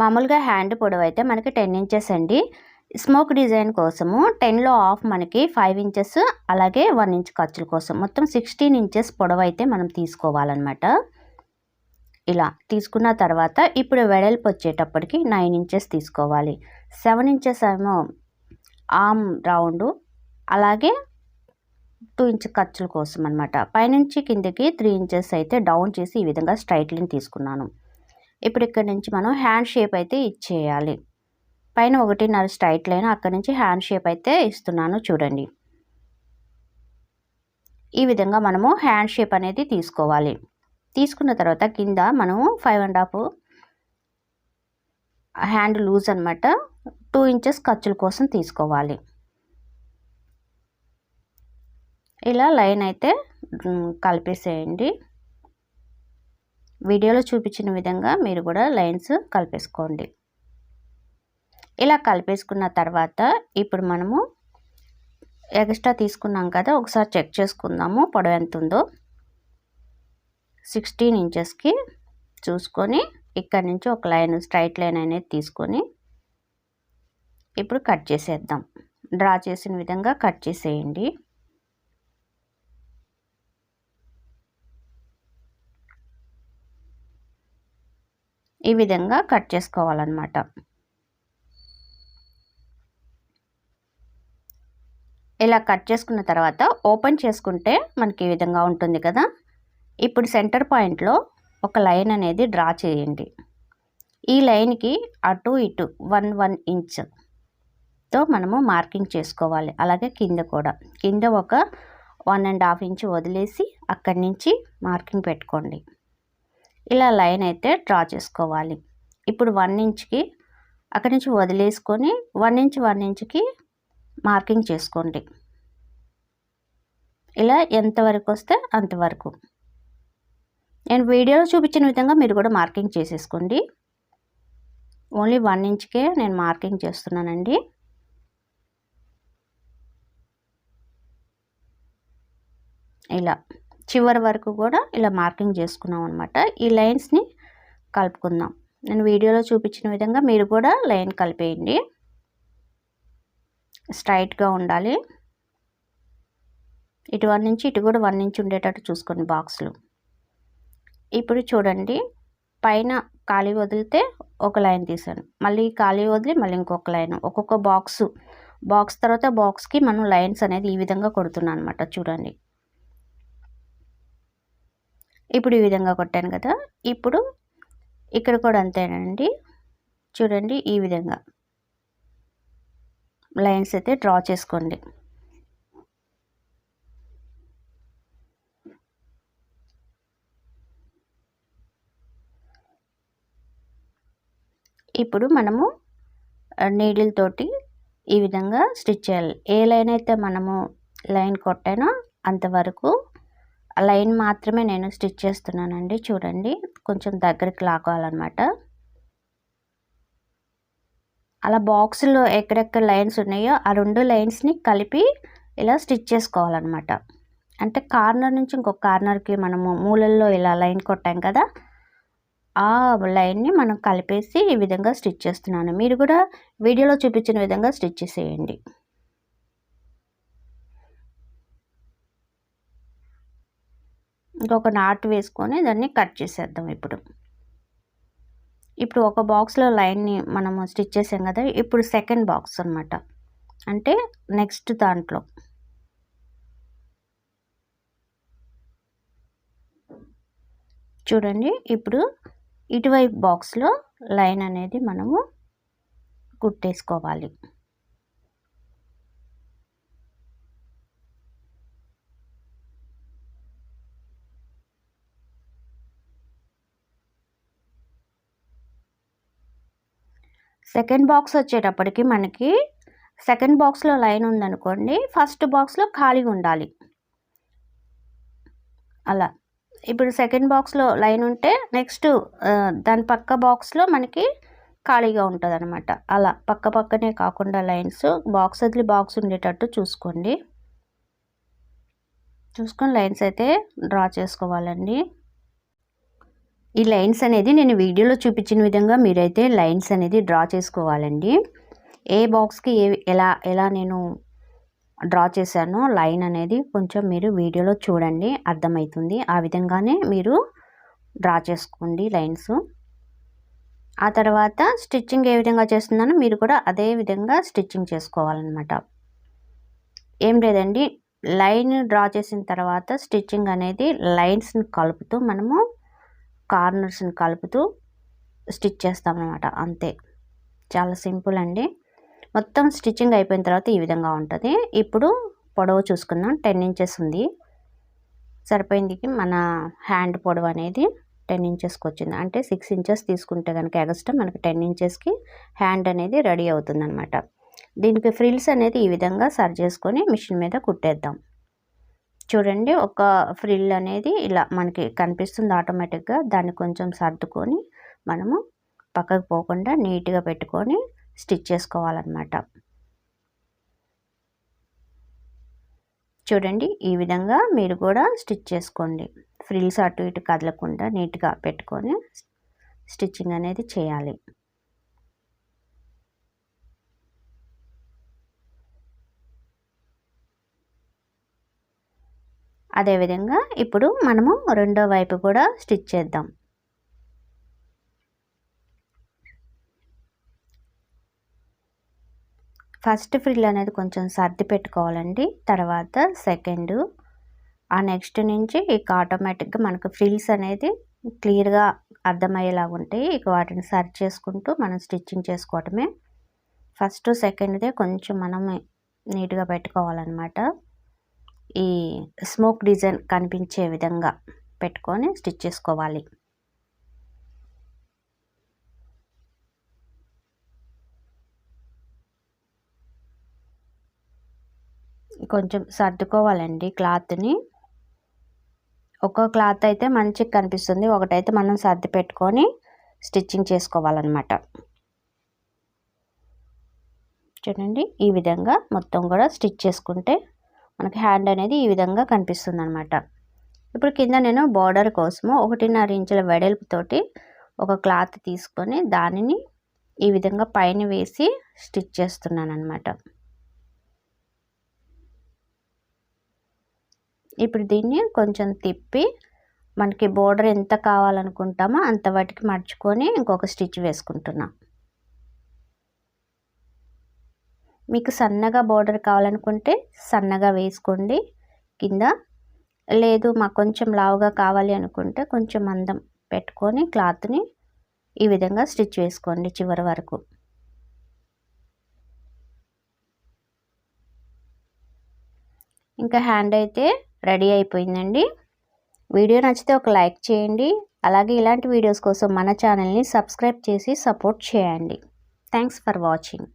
మామూలుగా హ్యాండ్ పొడవు అయితే మనకి 10 ఇంచెస్ అండి. స్మోక్ డిజైన్ కోసము 10లో హాఫ్ మనకి 5 ఇంచెస్, అలాగే 1 ఇంచ్ ఖర్చుల కోసం మొత్తం 16 ఇంచెస్ పొడవు అయితే మనం తీసుకోవాలన్నమాట. ఇలా తీసుకున్న తర్వాత ఇప్పుడు వెడల్పు వచ్చేటప్పటికి 9 ఇంచెస్ తీసుకోవాలి. 7 ఇంచెస్ ఏమో ఆర్మ్ రౌండ్, అలాగే 2 ఇంచ్ ఖర్చుల కోసం అనమాట. పైనుంచి కిందకి 3 ఇంచెస్ అయితే డౌన్ చేసి ఈ విధంగా స్ట్రైట్ లైన్ తీసుకున్నాను. ఇప్పుడు ఇక్కడ నుంచి మనం హ్యాండ్ షేప్ అయితే ఇచ్చేయాలి. పైన 1.5 స్ట్రైట్ లైన్, అక్కడ నుంచి హ్యాండ్ షేప్ అయితే ఇస్తున్నాను చూడండి. ఈ విధంగా మనము హ్యాండ్ షేప్ అనేది తీసుకోవాలి. తీసుకున్న తర్వాత కింద మనము 5.5 హ్యాండ్ లూజ్ అనమాట 2 ఇంచెస్ ఖర్చుల కోసం తీసుకోవాలి. ఇలా లైన్ అయితే కలిపేసేయండి. వీడియోలో చూపించిన విధంగా మీరు కూడా లైన్స్ కలిపేసుకోండి. ఇలా కలిపేసుకున్న తర్వాత ఇప్పుడు మనము ఎక్స్ట్రా తీసుకున్నాం కదా, ఒకసారి చెక్ చేసుకుందాము పొడవు ఎంత ఉందో. 16 ఇంచెస్కి చూసుకొని ఇక్కడ నుంచి ఒక లైన్ స్ట్రైట్ లైన్ అనేది తీసుకొని ఇప్పుడు కట్ చేసేద్దాం. డ్రా చేసిన విధంగా కట్ చేసేయండి. ఈ విధంగా కట్ చేసుకోవాలన్నమాట. ఇలా కట్ చేసుకున్న తర్వాత ఓపెన్ చేసుకుంటే మనకి ఈ విధంగా ఉంటుంది కదా. ఇప్పుడు సెంటర్ పాయింట్లో ఒక లైన్ అనేది డ్రా చేయండి. ఈ లైన్కి అటు ఇటు 1 ఇంచ్తో మనము మార్కింగ్ చేసుకోవాలి. అలాగే కింద కూడా, కింద ఒక 1.5 ఇంచ్ వదిలేసి అక్కడి నుంచి మార్కింగ్ పెట్టుకోండి. ఇలా లైన్ అయితే డ్రా చేసుకోవాలి. ఇప్పుడు 1 ఇంచ్కి అక్కడి నుంచి వదిలేసుకొని 1 ఇంచ్కి మార్కింగ్ చేసుకోండి. ఇలా ఎంతవరకు వస్తే అంతవరకు. నేను వీడియోలో చూపించిన విధంగా మీరు కూడా మార్కింగ్ చేసేసుకోండి. ఓన్లీ 1 ఇంచ్కే నేను మార్కింగ్ చేస్తున్నానండి. ఇలా చివరి వరకు కూడా ఇలా మార్కింగ్ చేసుకున్నాం అనమాట. ఈ లైన్స్ని కలుపుకుందాం. నేను వీడియోలో చూపించిన విధంగా మీరు కూడా లైన్ కలిపేయండి. స్ట్రైట్గా ఉండాలి. ఇటు 1 ఇంచ్, ఇటు కూడా 1 ఇంచ్ ఉండేటట్టు చూసుకోండి బాక్స్లు. ఇప్పుడు చూడండి, పైన ఖాళీ వదిలితే ఒక లైన్ తీసాను, మళ్ళీ ఖాళీ వదిలి మళ్ళీ ఇంకొక లైన్, ఒక్కొక్క బాక్స్ తర్వాత బాక్స్కి మనం లైన్స్ అనేది ఈ విధంగా కొడుతున్నాను అనమాట. చూడండి, ఇప్పుడు ఈ విధంగా కొట్టాను కదా. ఇప్పుడు ఇక్కడ కూడా అంతేనండి. చూడండి, ఈ విధంగా లైన్స్ అయితే డ్రా చేసుకోండి. ఇప్పుడు మనము నీడిల్ తోటి ఈ విధంగా స్టిచ్ చేయాలి. ఏ లైన్ అయితే మనము లైన్ కొట్టానో అంతవరకు లైన్ మాత్రమే నేను స్టిచ్ చేస్తున్నానండి. చూడండి, కొంచెం దగ్గరికి లాగాలన్నమాట. అలా బాక్స్లో ఎక్కడెక్కడ లైన్స్ ఉన్నాయో ఆ 2 లైన్స్ని కలిపి ఇలా స్టిచ్ చేసుకోవాలన్నమాట. అంటే కార్నర్ నుంచి ఇంకొక కార్నర్కి మనము మూలల్లో ఇలా లైన్ కొట్టాం కదా, ఆ లైన్ని మనం కలిపేసి ఈ విధంగా స్టిచ్ చేస్తున్నాను. మీరు కూడా వీడియోలో చూపించిన విధంగా స్టిచ్ చేసేయండి. ఇంకొక నాట్ వేసుకొని దాన్ని కట్ చేసేద్దాం. ఇప్పుడు ఒక బాక్స్లో లైన్ని మనము స్టిచ్ చేసాం కదా, ఇప్పుడు సెకండ్ బాక్స్ అనమాట. అంటే నెక్స్ట్ దాంట్లో చూడండి, ఇప్పుడు ఇటువైపు బాక్స్లో లైన్ అనేది మనము కుట్టేసుకోవాలి. సెకండ్ బాక్స్ వచ్చేటప్పటికి మనకి సెకండ్ బాక్స్లో లైన్ ఉందనుకోండి, ఫస్ట్ బాక్స్లో ఖాళీ ఉండాలి. అలా ఇప్పుడు సెకండ్ బాక్స్లో లైన్ ఉంటే నెక్స్ట్ దాని పక్క బాక్స్లో మనకి ఖాళీగా ఉంటుంది అనమాట. అలా పక్కనే కాకుండా లైన్స్ బాక్స్ వదిలి బాక్స్ ఉండేటట్టు చూసుకొని లైన్స్ అయితే డ్రా చేసుకోవాలండి. ఈ లైన్స్ అనేది నేను వీడియోలో చూపించిన విధంగా మీరైతే లైన్స్ అనేది డ్రా చేసుకోవాలండి. ఏ బాక్స్కి ఎలా నేను డ్రా చేశానో లైన్ అనేది కొంచెం మీరు వీడియోలో చూడండి, అర్థమవుతుంది. ఆ విధంగానే మీరు డ్రా చేసుకోండి లైన్స్. ఆ తర్వాత స్టిచ్చింగ్ ఏ విధంగా చేస్తున్నానో మీరు కూడా అదే విధంగా స్టిచ్చింగ్ చేసుకోవాలన్నమాట. ఏం లేదండి, లైన్ డ్రా చేసిన తర్వాత స్టిచ్చింగ్ అనేది లైన్స్ని కలుపుతూ మనము కార్నర్స్ని కలుపుతూ స్టిచ్ చేస్తామన్నమాట. అంతే, చాలా సింపుల్ అండి. మొత్తం స్టిచ్చింగ్ అయిపోయిన తర్వాత ఈ విధంగా ఉంటుంది. ఇప్పుడు పొడవు చూసుకుందాం. 10 ఇంచెస్ ఉంది, సరిపోయింది. మన హ్యాండ్ పొడవు అనేది 10 ఇంచెస్కి వచ్చింది. అంటే 6 ఇంచెస్ తీసుకుంటే కనుక ఎగస్ట్రా మనకి 10 ఇంచెస్కి హ్యాండ్ అనేది రెడీ అవుతుంది అనమాట. దీనికి ఫ్రిల్స్ అనేది ఈ విధంగా సరి చేసుకొని మిషన్ మీద కుట్టేద్దాం. చూడండి, ఒక ఫ్రిల్ అనేది ఇలా మనకి కనిపిస్తుంది ఆటోమేటిక్గా. దాన్ని కొంచెం సర్దుకొని మనము పక్కకు పోకుండా నీట్గా పెట్టుకొని స్టిచ్ చేసుకోవాలన్నమాట. చూడండి, ఈ విధంగా మీరు కూడా స్టిచ్ చేసుకోండి. ఫ్రిల్స్ అటు ఇటు కదలకుండా నీట్గా పెట్టుకొని స్టిచ్చింగ్ అనేది చేయాలి. అదేవిధంగా ఇప్పుడు మనము రెండో వైపు కూడా స్టిచ్ చేద్దాం. ఫస్ట్ ఫ్రిల్ అనేది కొంచెం సర్ది పెట్టుకోవాలండి. తర్వాత సెకండ్, ఆ నెక్స్ట్ నుంచి ఇక ఆటోమేటిక్గా మనకు ఫ్రిల్స్ అనేది క్లియర్గా అర్థమయ్యేలాగా ఉంటాయి. ఇక వాటిని సర్చ్ చేసుకుంటూ మనం స్టిచ్చింగ్ చేసుకోవటమే. ఫస్ట్ సెకండ్దే కొంచెం మనం నీట్గా పెట్టుకోవాలన్నమాట. ఈ స్మోక్ డిజైన్ కనిపించే విధంగా పెట్టుకొని స్టిచ్ చేసుకోవాలి. కొంచెం సర్దుకోవాలండి క్లాత్ని. ఒక్కో క్లాత్ అయితే మంచిగా కనిపిస్తుంది, ఒకటైతే మనం సర్ది పెట్టుకొని స్టిచ్చింగ్ చేసుకోవాలన్నమాట. చూడండి, ఈ విధంగా మొత్తం కూడా స్టిచ్ చేసుకుంటే మనకి హ్యాండ్ అనేది ఈ విధంగా కనిపిస్తుంది అనమాట. ఇప్పుడు కింద నేను బార్డర్ కోసము 1.5 ఇంచుల వెడల్పుతోటి ఒక క్లాత్ తీసుకొని దానిని ఈ విధంగా పైన వేసి స్టిచ్ చేస్తున్నాను అనమాట. ఇప్పుడు దీన్ని కొంచెం తిప్పి మనకి బోర్డర్ ఎంత కావాలనుకుంటామో అంత వాటికి మర్చుకొని ఇంకొక స్టిచ్ వేసుకుంటున్నా. మీకు సన్నగా బోర్డర్ కావాలనుకుంటే సన్నగా వేసుకోండి కింద. లేదు మాకు కొంచెం లావుగా కావాలి అనుకుంటే కొంచెం మందం పెట్టుకొని క్లాత్ని ఈ విధంగా స్టిచ్ వేసుకోండి చివరి వరకు. ఇంకా హ్యాండ్ అయితే రెడీ అయిపోయిందండి. వీడియో నచ్చితే ఒక లైక్ చేయండి. అలాగే ఇలాంటి వీడియోస్ కోసం మన ఛానల్ని సబ్స్క్రైబ్ చేసి సపోర్ట్ చేయండి. Thanks for watching.